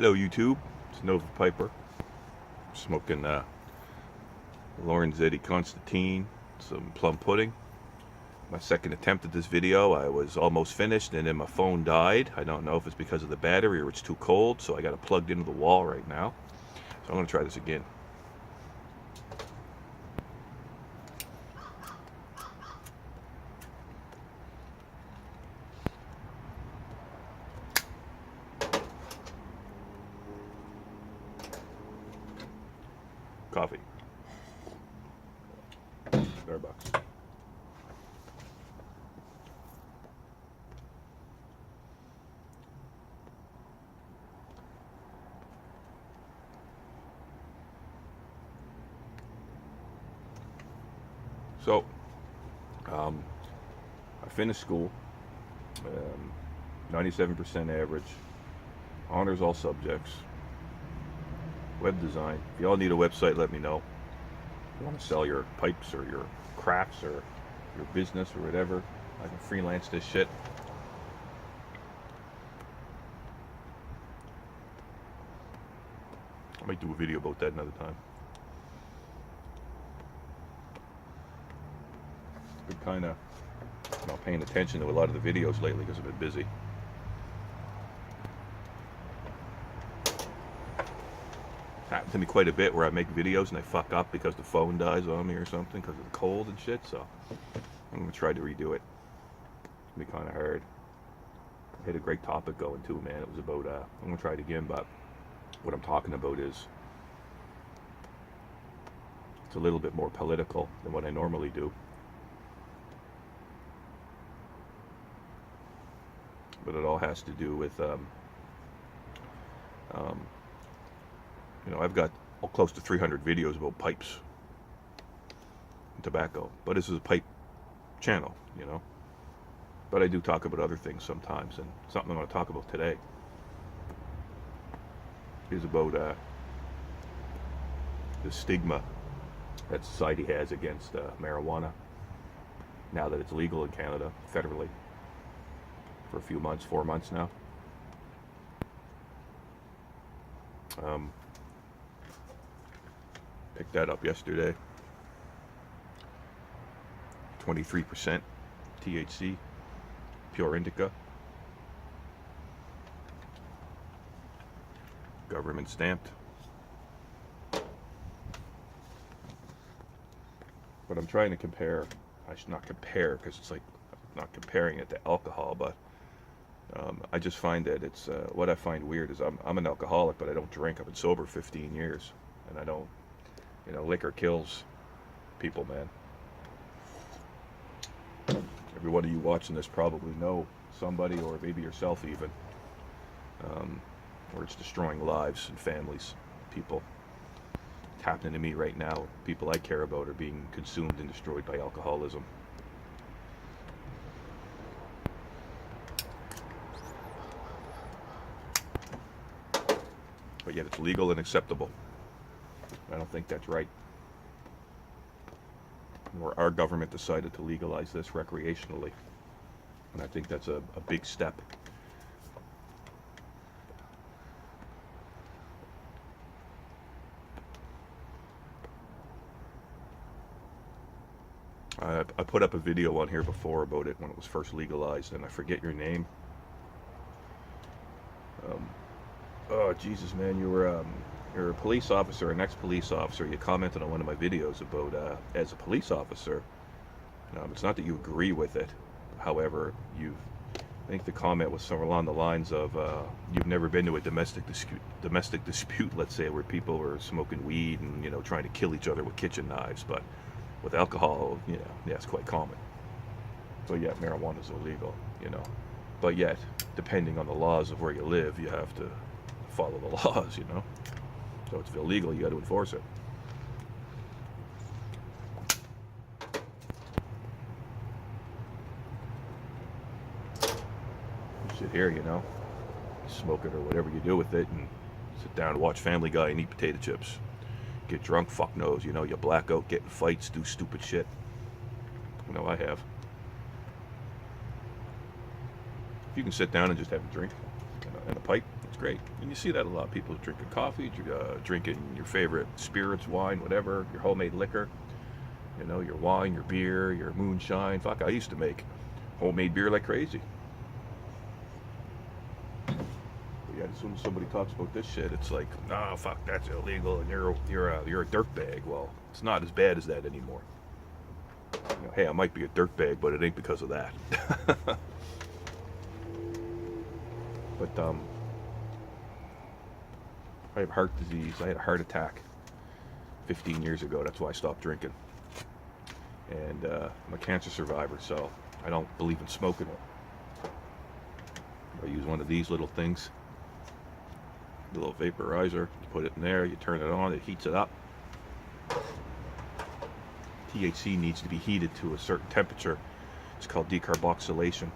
Hello YouTube, it's Nova Piper. Smoking Lorenzetti Constantine, some plum pudding. My second attempt at this video. I was almost finished and then my phone died. I don't know if it's because of the battery or it's too cold, so I got it plugged into the wall right now. So I'm going to try this again. Coffee. Starbucks. So, I finished school, 97% average, honors all subjects, web design. If y'all need a website, let me know. If you want to sell your pipes or your crafts or your business or whatever, I can freelance this shit. I might do a video about that another time. Been kind of not paying attention to a lot of the videos lately because I've been busy. Happened to me quite a bit where I make videos and I fuck up because the phone dies on me or something because of the cold and shit, so I'm going to try to redo it. It's going to be kind of hard. I had a great topic going too, man. It was about, I'm going to try it again, but what I'm talking about is it's a little bit more political than what I normally do. But it all has to do with, you know, I've got close to 300 videos about pipes and tobacco, but this is a pipe channel, you know. But I do talk about other things sometimes, and something I'm going to talk about today is about the stigma that society has against marijuana now that it's legal in Canada federally for a few months, 4 months now. Picked that up yesterday. 23% THC, pure indica, government stamped. But I'm trying to compare. I should not compare because it's like I'm not comparing it to alcohol, but I just find that it's what I find weird is I'm an alcoholic, but I don't drink. I've been sober 15 years, and I don't. You know, liquor kills people, man. Every one of you watching this probably know somebody, or maybe yourself even, where it's destroying lives and families, people. It's happening to me right now. People I care about are being consumed and destroyed by alcoholism. But yet it's legal and acceptable. I don't think that's right. Our government decided to legalize this recreationally, and I think that's a big step. I put up a video on here before about it when it was first legalized, and I forget your name. Oh Jesus, man, you're a police officer, an ex-police officer. You commented on one of my videos about as a police officer. It's not that you agree with it, however, I think the comment was somewhere along the lines of you've never been to a domestic dispute, let's say, where people were smoking weed and, you know, trying to kill each other with kitchen knives, but with alcohol, you know, yeah, it's quite common. So yeah, marijuana is illegal, you know, but yet, depending on the laws of where you live, you have to follow the laws, you know. So it's illegal, you got to enforce it. You sit here, you know, smoke it or whatever you do with it, and sit down and watch Family Guy and eat potato chips. Get drunk, fuck knows, you know, you black out, get in fights, do stupid shit. You know, I have. If you can sit down and just have a drink and a pipe, it's great. And you see that a lot. People drinking coffee, drinking your favorite spirits, wine, whatever, your homemade liquor. You know, your wine, your beer, your moonshine. Fuck, I used to make homemade beer like crazy. But yeah, as soon as somebody talks about this shit, it's like, nah, fuck, that's illegal, and you're a dirtbag. Well, it's not as bad as that anymore. You know, hey, I might be a dirtbag, but it ain't because of that. But I have heart disease. I had a heart attack 15 years ago. That's why I stopped drinking. And I'm a cancer survivor, so I don't believe in smoking it. I use one of these little things, the little vaporizer. You put it in there, you turn it on, it heats it up. THC needs to be heated to a certain temperature. It's called decarboxylation.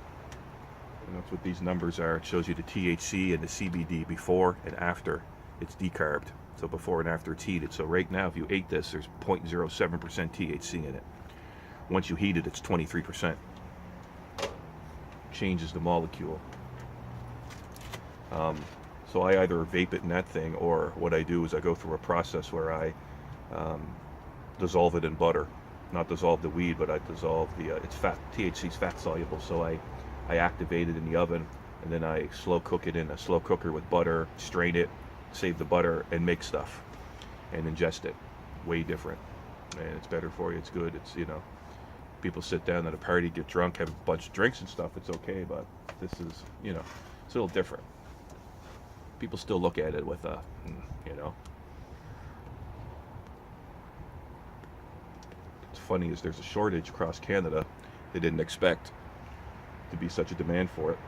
And that's what these numbers are. It shows you the THC and the CBD before and after it's decarbed. So before and after it's heated. So right now, if you ate this, there's 0.07% THC in it. Once you heat it, it's 23%. Changes the molecule. So I either vape it in that thing, or what I do is I go through a process where I dissolve it in butter. Not dissolve the weed, but I dissolve the, it's fat, THC's fat soluble, so I activate it in the oven, and then I slow cook it in a slow cooker with butter, strain it, save the butter, and make stuff, and ingest it. Way different. And it's better for you, it's good, it's, you know, people sit down at a party, get drunk, have a bunch of drinks and stuff, it's okay, but this is, you know, it's a little different. People still look at it with a, you know. What's funny is there's a shortage across Canada. They didn't expect to be such a demand for it.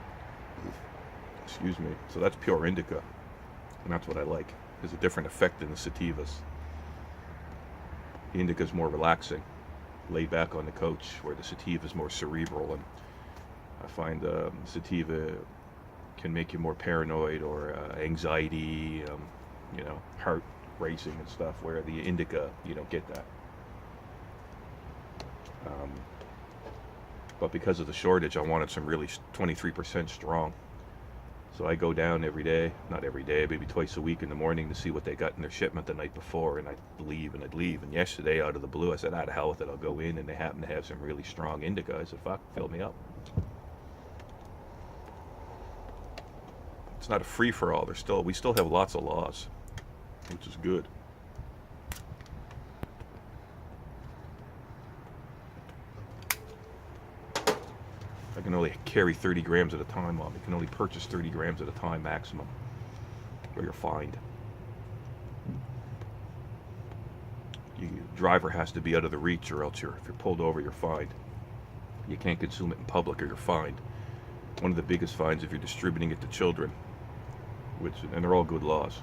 Excuse me. So that's pure indica, and that's what I like. There's a different effect than the sativas. The indica is more relaxing, laid back on the couch, where the sativa is more cerebral, and I find sativa can make you more paranoid or anxiety, you know, heart racing and stuff, where the indica, you don't get that. But because of the shortage, I wanted some really 23% strong. So I go down every day, not every day, maybe twice a week in the morning to see what they got in their shipment the night before, and I'd leave and I'd leave. And yesterday, out of the blue, I said, ah, to hell with it, I'll go in, and they happen to have some really strong indica. I said, fuck, fill me up. It's not a free-for-all. We still have lots of laws, which is good. I can only carry 30 grams at a time on me. You can only purchase 30 grams at a time maximum, or you're fined. Your driver has to be out of the reach, or else if you're pulled over, you're fined. You can't consume it in public, or you're fined. One of the biggest fines if you're distributing it to children, and they're all good laws.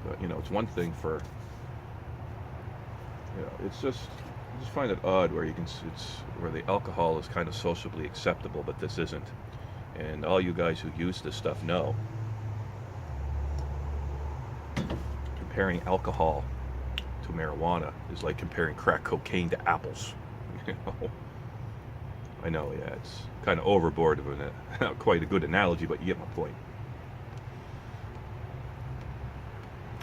But, you know, it's one thing for, you know, it's just, I just find it odd where where the alcohol is kind of sociably acceptable, but this isn't. And all you guys who use this stuff know, comparing alcohol to marijuana is like comparing crack cocaine to apples. You know? I know, yeah, it's kind of overboard of not quite a good analogy, but you get my point.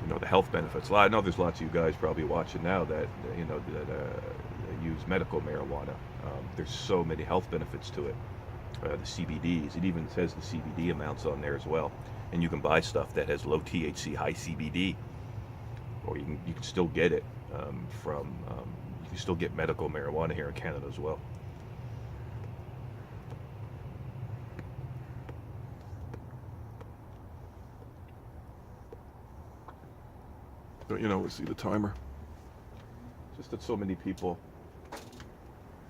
You know, the health benefits. I know there's lots of you guys probably watching now that, you know, that use medical marijuana. There's so many health benefits to it. The CBDs, it even says the CBD amounts on there as well. And you can buy stuff that has low THC, high CBD, or you can still get it you can still get medical marijuana here in Canada as well. But, you know, we'll see the timer. Just that so many people,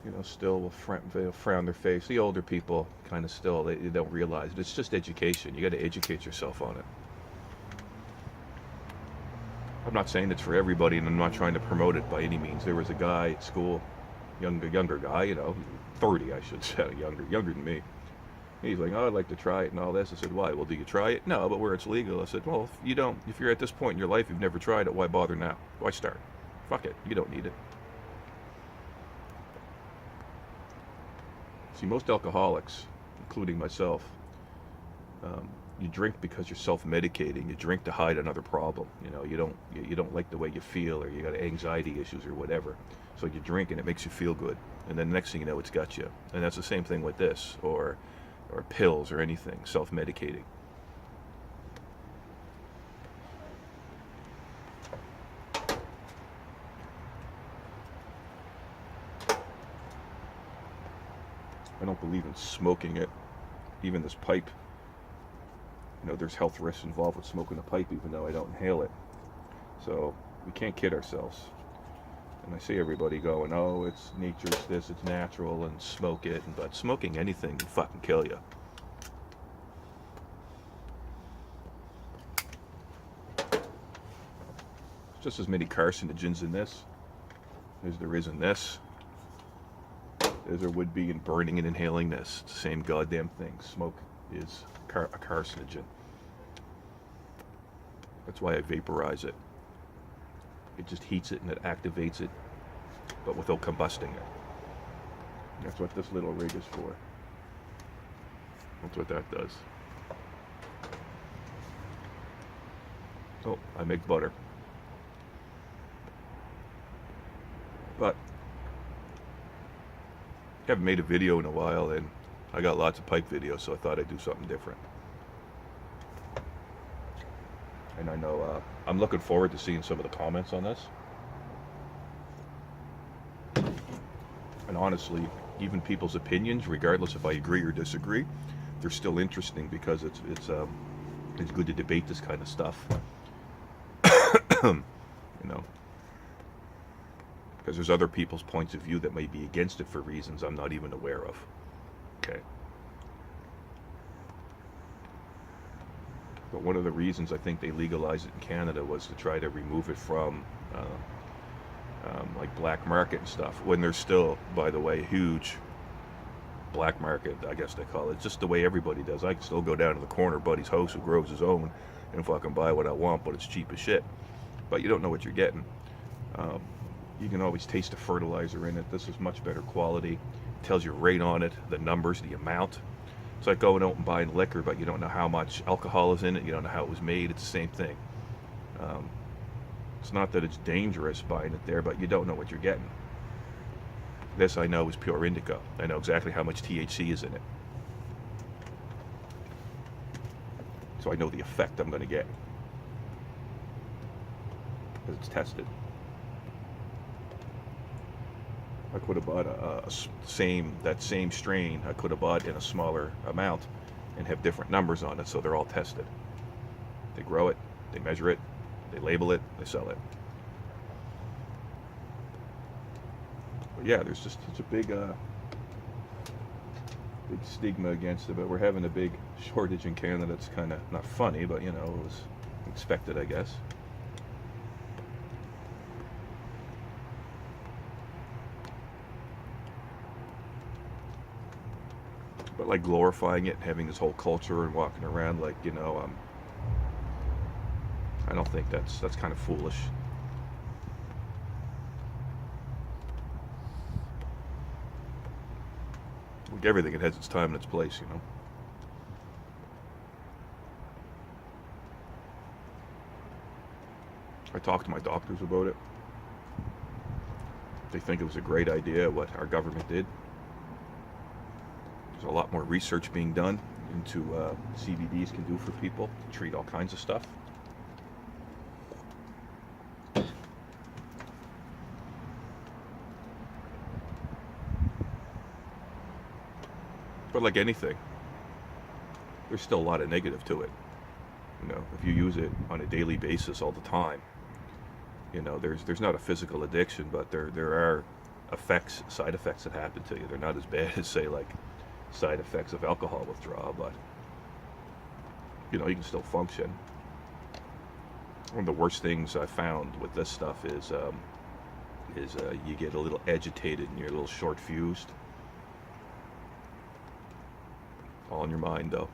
you know, still will frown their face. The older people kind of still, they don't realize it. It's just education. You got to educate yourself on it. I'm not saying it's for everybody, and I'm not trying to promote it by any means. There was a guy at school, younger guy, you know, 30, I should say, younger than me. He's like, oh, I'd like to try it and all this. I said, why? Well, do you try it? No, but where it's legal. I said, well, if you're at this point in your life, you've never tried it, why bother now? Why start? Fuck it, you don't need it. See, most alcoholics, including myself, you drink because you're self-medicating. You drink to hide another problem. You don't like the way you feel, or you got anxiety issues or whatever. So you drink and it makes you feel good. And then the next thing you know, it's got you. And that's the same thing with this, or pills or anything, self-medicating. I don't believe in smoking it. Even this pipe, there's health risks involved with smoking a pipe, even though I don't inhale it. So we can't kid ourselves. And I see everybody going, oh, it's nature's this, it's natural, and smoke it. But smoking anything can fucking kill you. There's just as many carcinogens in this as there is in this, as there would be in burning and inhaling this. It's the same goddamn thing. Smoke is a carcinogen. That's why I vaporize it. It just heats it and it activates it, but without combusting it. That's what this little rig is for. That's what that does. Oh, I make butter. But I haven't made a video in a while, and I got lots of pipe videos, so I thought I'd do something different. And I know I'm looking forward to seeing some of the comments on this. And honestly, even people's opinions, regardless if I agree or disagree, they're still interesting, because it's good to debate this kind of stuff. Because there's other people's points of view that may be against it for reasons I'm not even aware of. Okay. But one of the reasons I think they legalized it in Canada was to try to remove it from like black market and stuff, when there's still, by the way, huge black market, I guess they call it. Just the way everybody does. I can still go down to the corner buddy's house who grows his own and fucking buy what I want, but it's cheap as shit. But you don't know what you're getting. You can always taste the fertilizer in it. This is much better quality. It tells you right on it, the numbers, the amount. It's like going out and buying liquor, but you don't know how much alcohol is in it. You don't know how it was made. It's the same thing. It's not that it's dangerous buying it there, but you don't know what you're getting. This I know is pure indica. I know exactly how much THC is in it. So I know the effect I'm going to get, because it's tested. I could have bought that same strain. I could have bought in a smaller amount and have different numbers on it, so they're all tested. They grow it, they measure it, they label it, they sell it. But yeah, there's just such a big stigma against it. But we're having a big shortage in Canada. It's kind of not funny, but it was expected, I guess. But like glorifying it, having this whole culture and walking around like, I don't think that's kind of foolish. Like everything, it has its time and its place, I talked to my doctors about it. They think it was a great idea what our government did. There's a lot more research being done into CBDs can do for people to treat all kinds of stuff. But like anything, there's still a lot of negative to it. If you use it on a daily basis all the time, there's not a physical addiction, but there are side effects that happen to you. They're not as bad as, say, like side effects of alcohol withdrawal, but you can still function. One of the worst things I found with this stuff is you get a little agitated and you're a little short-fused. All in your mind, though.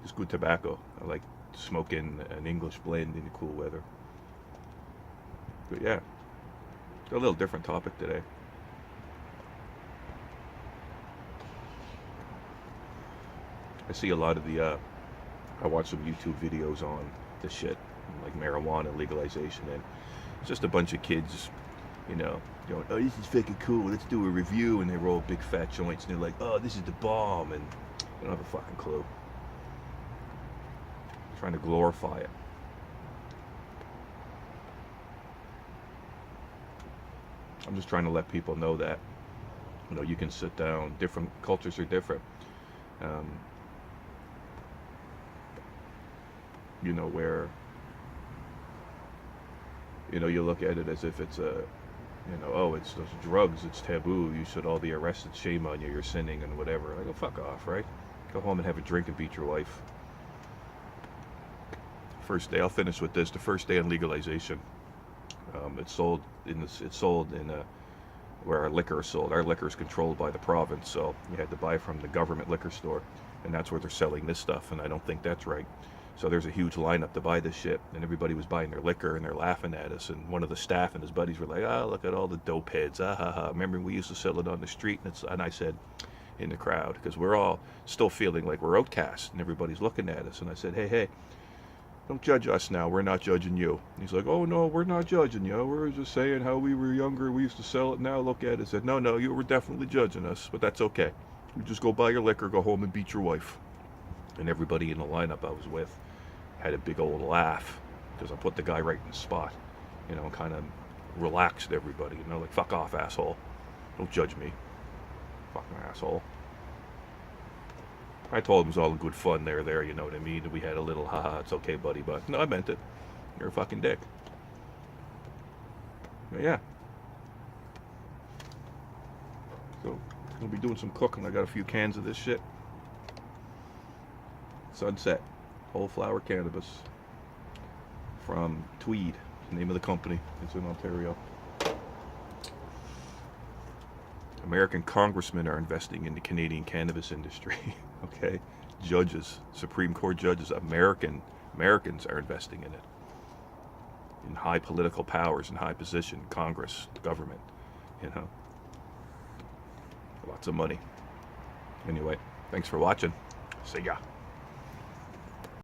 It's good tobacco. I like smoking an English blend in the cool weather. But yeah, A little different topic today. I see a lot of the, I watch some YouTube videos on this shit, like marijuana legalization, and it's just a bunch of kids, going, oh, this is fucking cool, let's do a review, and they roll big fat joints, and they're like, oh, this is the bomb, and they don't have a fucking clue. Trying to glorify it. I'm just trying to let people know that, you can sit down. Different cultures are different. Where, you look at it as if it's oh, it's those drugs, it's taboo, you should all be arrested, shame on you, you're sinning and whatever. I go, fuck off, right? Go home and have a drink and beat your wife. First day, I'll finish with this. The first day on legalization, it's sold in where our liquor is sold. Our liquor is controlled by the province, so you had to buy from the government liquor store, and that's where they're selling this stuff, and I don't think that's right. So there's a huge lineup to buy this shit, and everybody was buying their liquor, and they're laughing at us, and one of the staff and his buddies were like, look at all the dope heads, ha ha ha. Remember we used to sell it on the street? And I said, in the crowd, because we're all still feeling like we're outcasts, and everybody's looking at us, and I said, hey, don't judge us now, we're not judging you. And he's like, oh no, we're not judging you, we're just saying how we were younger, we used to sell it, now look at it. I said, no, you were definitely judging us, but that's okay. You just go buy your liquor, go home and beat your wife. And everybody in the lineup I was with had a big old laugh, because I put the guy right in the spot, kind of relaxed everybody, like, fuck off, asshole. Don't judge me. Fucking asshole. I told him it was all good fun there, you know what I mean? We had a little, haha, it's okay, buddy, but no, I meant it. You're a fucking dick. But yeah. So, we'll be doing some cooking. I got a few cans of this shit. Sunset. Whole flower cannabis. From Tweed, the name of the company. It's in Ontario. American congressmen are investing in the Canadian cannabis industry. Okay? Judges, Supreme Court judges, Americans are investing in it. In high political powers, in high position, Congress, government, Lots of money. Anyway, thanks for watching. See ya.